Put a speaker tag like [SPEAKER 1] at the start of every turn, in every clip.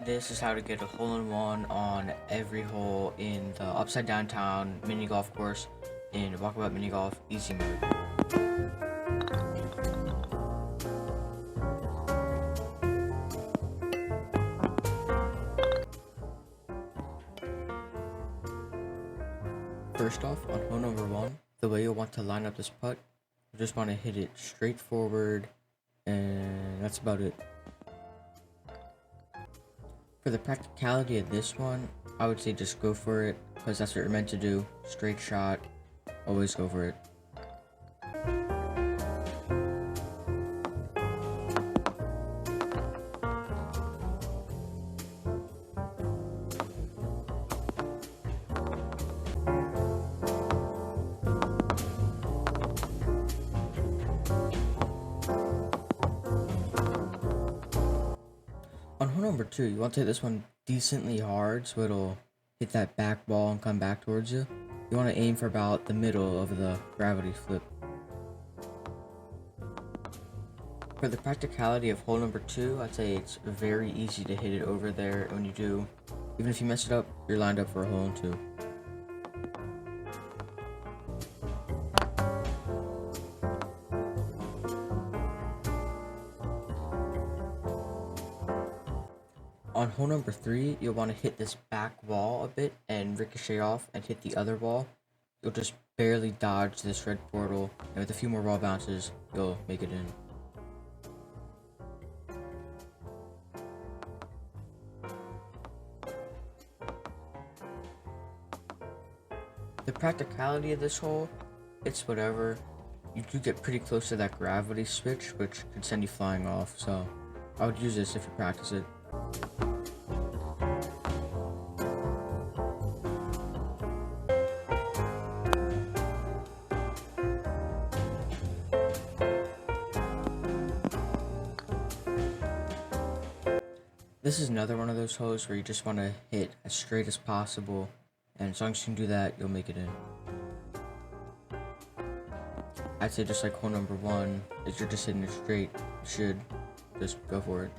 [SPEAKER 1] This is how to get a hole-in-one on every hole in the Upside Downtown mini golf course in Walkabout Mini Golf Easy Mode. First off, on hole number 1, the way you'll want to line up this putt, you just want to hit it straight forward, and that's about it. For the practicality of this one, I would say just go for it, because that's what you're meant to do. Straight shot, always go for it. On hole number 2, you want to hit this one decently hard so it'll hit that back ball and come back towards you. You want to aim for about the middle of the gravity flip. For the practicality of hole number 2, I'd say it's very easy to hit it over there, and when you do, even if you mess it up, you're lined up for a hole in 2. On hole number 3, you'll want to hit this back wall a bit and ricochet off and hit the other wall. You'll just barely dodge this red portal, and with a few more ball bounces, you'll make it in. The practicality of this hole, it's whatever. You do get pretty close to that gravity switch, which could send you flying off, so I would use this if you practice it. This is another one of those holes where you just want to hit as straight as possible, and as long as you can do that, you'll make it in. I'd say just like hole number 1, if you're just hitting it straight, you should just go for it.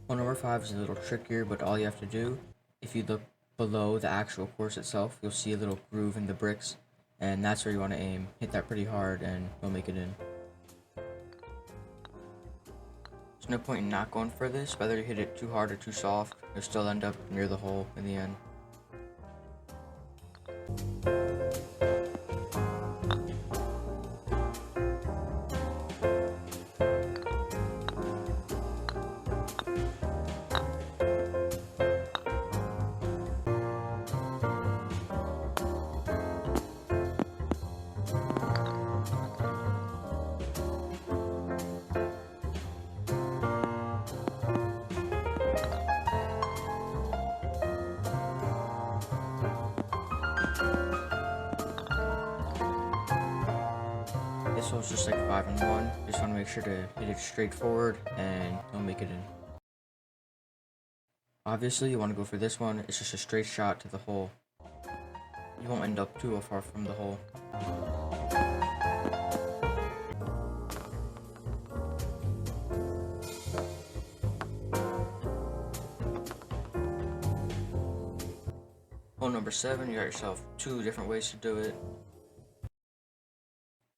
[SPEAKER 1] Hole number 5 is a little trickier, but all you have to do, if you look below the actual course itself, you'll see a little groove in the bricks, and that's where you want to aim. Hit that pretty hard, and you'll make it in. There's no point in not going for this. Whether you hit it too hard or too soft, you'll still end up near the hole in the end. This hole's just like 5 and 1. Just want to make sure to hit it straight forward and you'll make it in. Obviously, you want to go for this one. It's just a straight shot to the hole. You won't end up too far from the hole. Hole number 7, you got yourself 2 different ways to do it.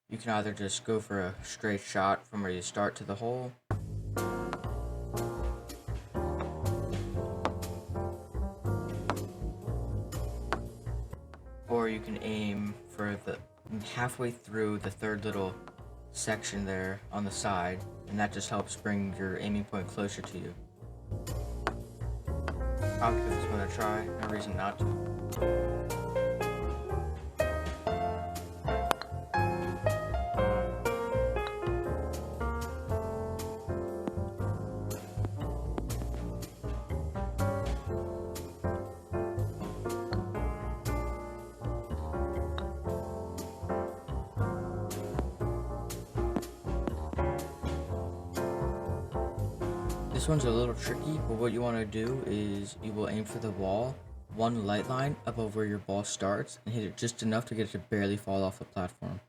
[SPEAKER 1] You can either just go for a straight shot from where you start to the hole, or you can aim for the halfway through the third little section there on the side, and that just helps bring your aiming point closer to you. I'll give this one a try, no reason not to. This one's a little tricky, but what you want to do is you will aim for the wall, one light line above where your ball starts, and hit it just enough to get it to barely fall off the platform.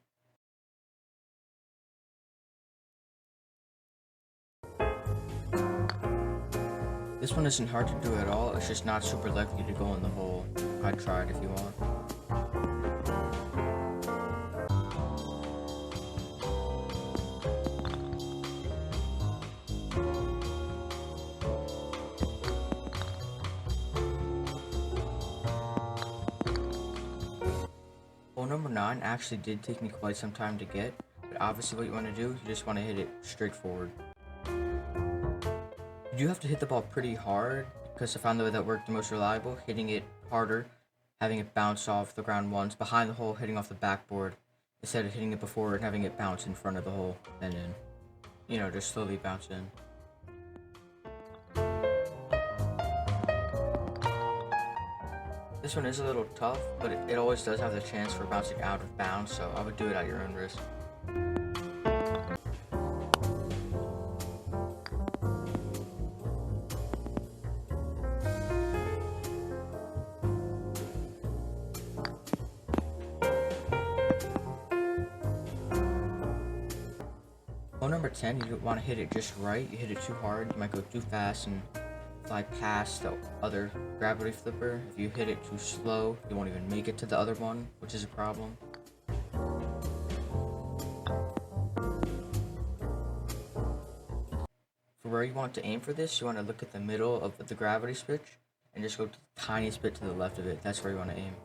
[SPEAKER 1] This one isn't hard to do at all, it's just not super likely to go in the hole. I'd try it if you want. Hole number 9 actually did take me quite some time to get, but obviously what you want to do, you just want to hit it straight forward. You do have to hit the ball pretty hard, because I found the way that worked the most reliable, hitting it harder, having it bounce off the ground once, behind the hole, hitting off the backboard, instead of hitting it before and having it bounce in front of the hole, and then, you know, just slowly bounce in. This one is a little tough, but it always does have the chance for bouncing out of bounds, so I would do it at your own risk. Hole number 10, you want to hit it just right. You hit it too hard, you might go too fast and fly past the other gravity flipper. If you hit it too slow, you won't even make it to the other one, which is a problem. For where you want to aim for this, you want to look at the middle of the gravity switch and just go to the tiniest bit to the left of it. That's where you want to aim.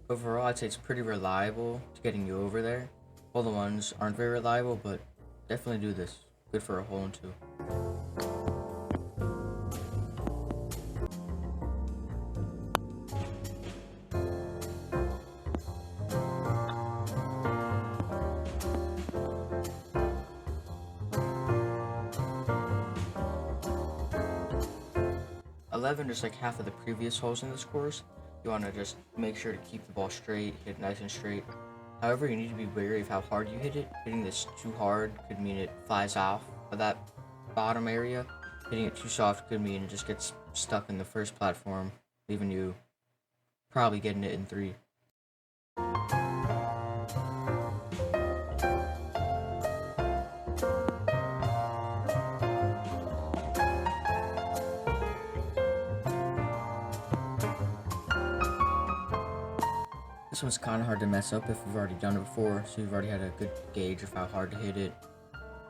[SPEAKER 1] Overall, I'd say it's pretty reliable to getting you over there. All the ones aren't very reliable, but definitely do this. Good for a hole in 2. Just like half of the previous holes in this course, you want to just make sure to keep the ball straight, hit it nice and straight. However, you need to be wary of how hard you hit it. Hitting this too hard could mean it flies off of that bottom area. Hitting it too soft could mean it just gets stuck in the first platform, leaving you probably getting it in 3. This one's kind of hard to mess up if you've already done it before, so you've already had a good gauge of how hard to hit it.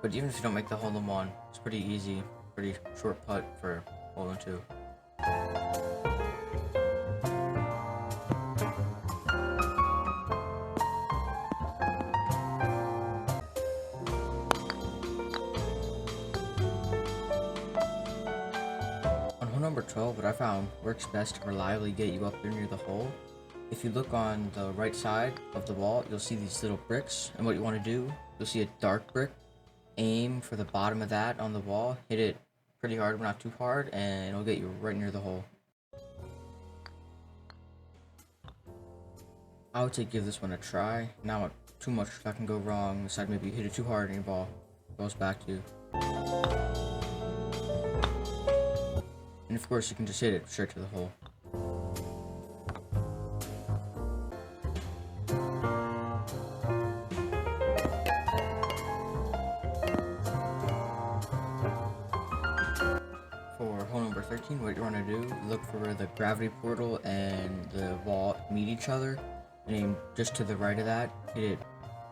[SPEAKER 1] But even if you don't make the hole in 1, it's pretty easy, pretty short putt for hole in 2. On hole number 12, what I found works best to reliably get you up there near the hole. If you look on the right side of the wall, you'll see these little bricks, and what you want to do, you'll see a dark brick. Aim for the bottom of that on the wall, hit it pretty hard but not too hard, and it'll get you right near the hole. I would say give this one a try. Not too much that can go wrong. Decide maybe you hit it too hard and your ball goes back to you. And of course you can just hit it straight to the hole. What you want to do, look for where the gravity portal and the wall meet each other, and aim just to the right of that. Hit it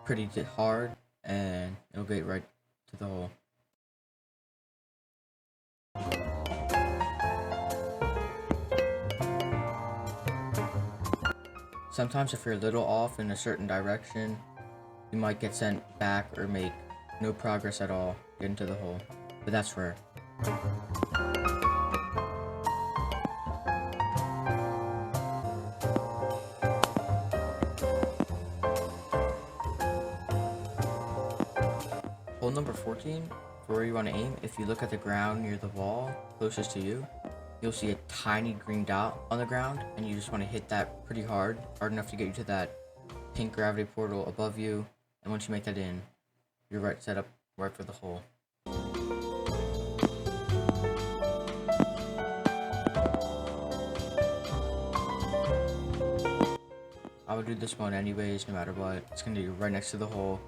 [SPEAKER 1] pretty hard, and it'll get right to the hole. Sometimes if you're a little off in a certain direction, you might get sent back or make no progress at all getting to the hole, but that's rare. Hole number 14, for where you want to aim, if you look at the ground near the wall closest to you, you'll see a tiny green dot on the ground, and you just want to hit that pretty hard enough to get you to that pink gravity portal above you. And and once you make that in, you're right set up right for the hole. I would do this one anyways, no matter what. It's gonna be right next to the hole.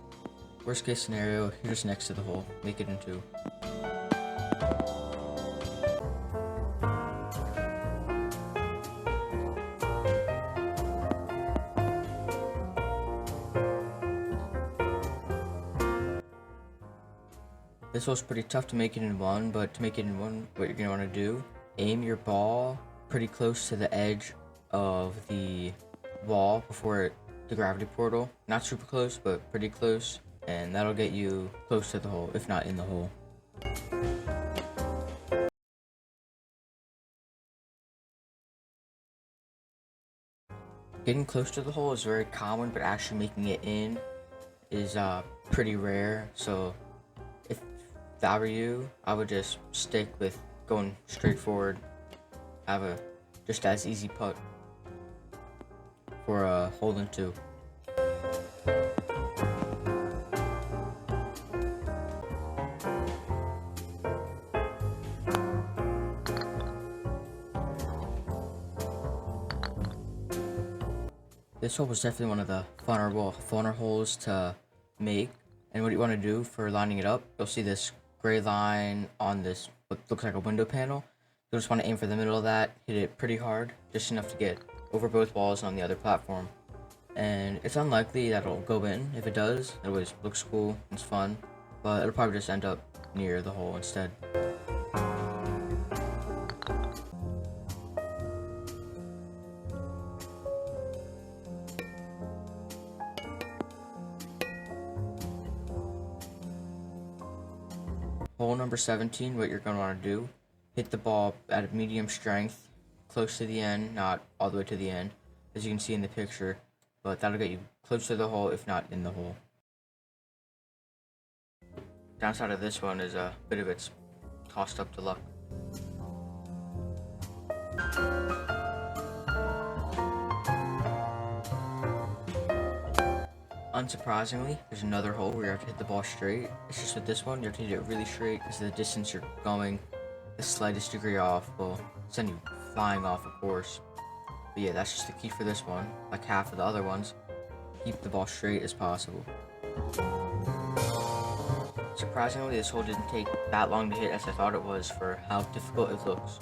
[SPEAKER 1] Worst case scenario, you're just next to the hole. Make it in two. This was pretty tough to make it in one, but to make it in one, what you're gonna want to do, aim your ball pretty close to the edge of the wall before the gravity portal. Not super close, but pretty close, and that'll get you close to the hole, if not in the hole. Getting close to the hole is very common, but actually making it in is pretty rare, so if that were you, I would just stick with going straight forward. Have a just as easy putt for a hole in two. This hole was definitely one of the funner holes to make. And what you want to do for lining it up, you'll see this gray line on this what looks like a window panel. You'll just want to aim for the middle of that, hit it pretty hard, just enough to get over both walls and on the other platform. And it's unlikely that it'll go in. If it does, it always looks cool, it's fun, but it'll probably just end up near the hole instead. Hole number 17, what you're going to want to do, hit the ball at a medium strength, close to the end, not all the way to the end, as you can see in the picture, but that'll get you close to the hole, if not in the hole. Downside of this one is a bit of it's tossed up to luck. Unsurprisingly, there's another hole where you have to hit the ball straight. It's just with this one, you have to hit it really straight because the distance you're going, the slightest degree off will send you flying off, of course. But yeah, that's just the key for this one. Like half of the other ones, keep the ball straight as possible. Surprisingly, this hole didn't take that long to hit as I thought it was for how difficult it looks.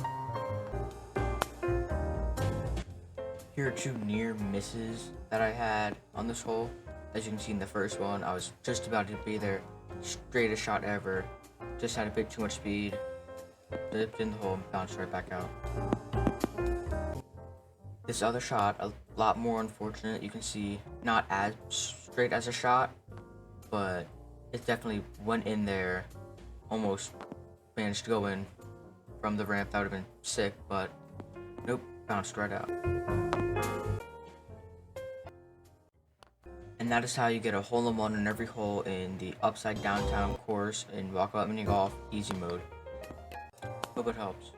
[SPEAKER 1] Here are two near misses that I had on this hole. As you can see in the first one, I was just about to be there, straightest shot ever, just had a bit too much speed, dipped in the hole and bounced right back out. This other shot, a lot more unfortunate. You can see not as straight as a shot, but it definitely went in there, almost managed to go in from the ramp. That would have been sick, but nope, bounced right out. And that is how you get a hole-in-one in every hole in the Upside Downtown course in Walkabout Mini Golf Easy Mode. Hope it helps.